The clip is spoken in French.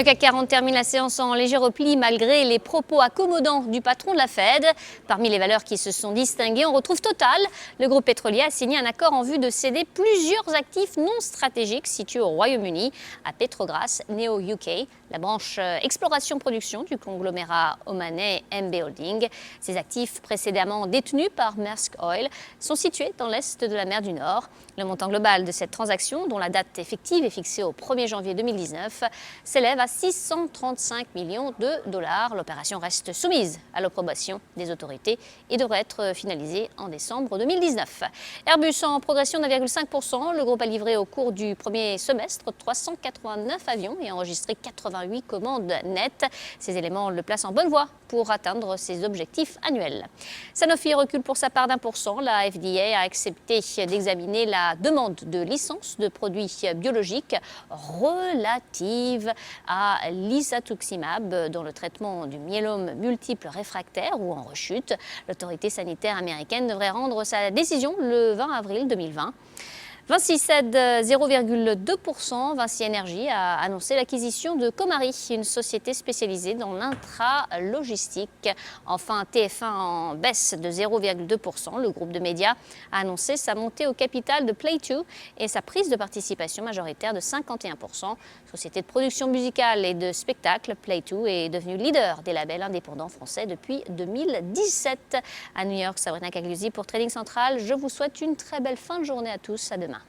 Le CAC 40 termine la séance en léger repli malgré les propos accommodants du patron de la Fed. Parmi les valeurs qui se sont distinguées, on retrouve Total. Le groupe pétrolier a signé un accord en vue de céder plusieurs actifs non stratégiques situés au Royaume-Uni à Petrobras Neo UK, la branche exploration-production du conglomérat omanais MB Holding. Ces actifs précédemment détenus par Maersk Oil sont situés dans l'est de la mer du Nord. Le montant global de cette transaction, dont la date effective est fixée au 1er janvier 2019, s'élève à 635 millions de dollars. L'opération reste soumise à l'approbation des autorités et devrait être finalisée en décembre 2019. Airbus en progression de 1,5%. Le groupe a livré au cours du premier semestre 389 avions et enregistré 88 commandes nettes. Ces éléments le placent en bonne voie pour atteindre ses objectifs annuels. Sanofi recule pour sa part d'1%. La FDA a accepté d'examiner la demande de licence de produits biologiques relative à l'isatuximab dans le traitement du myélome multiple réfractaire ou en rechute. L'autorité sanitaire américaine devrait rendre sa décision le 20 avril 2020. Vinci cède 0,2%. Vinci Énergie a annoncé l'acquisition de Comari, une société spécialisée dans l'intralogistique. Enfin, TF1 en baisse de 0,2%. Le groupe de médias a annoncé sa montée au capital de Play2 et sa prise de participation majoritaire de 51%. Société de production musicale et de spectacle, Play2 est devenue leader des labels indépendants français depuis 2017. À New York, Sabrina Cagliusi pour Trading Central. Je vous souhaite une très belle fin de journée à tous. À demain.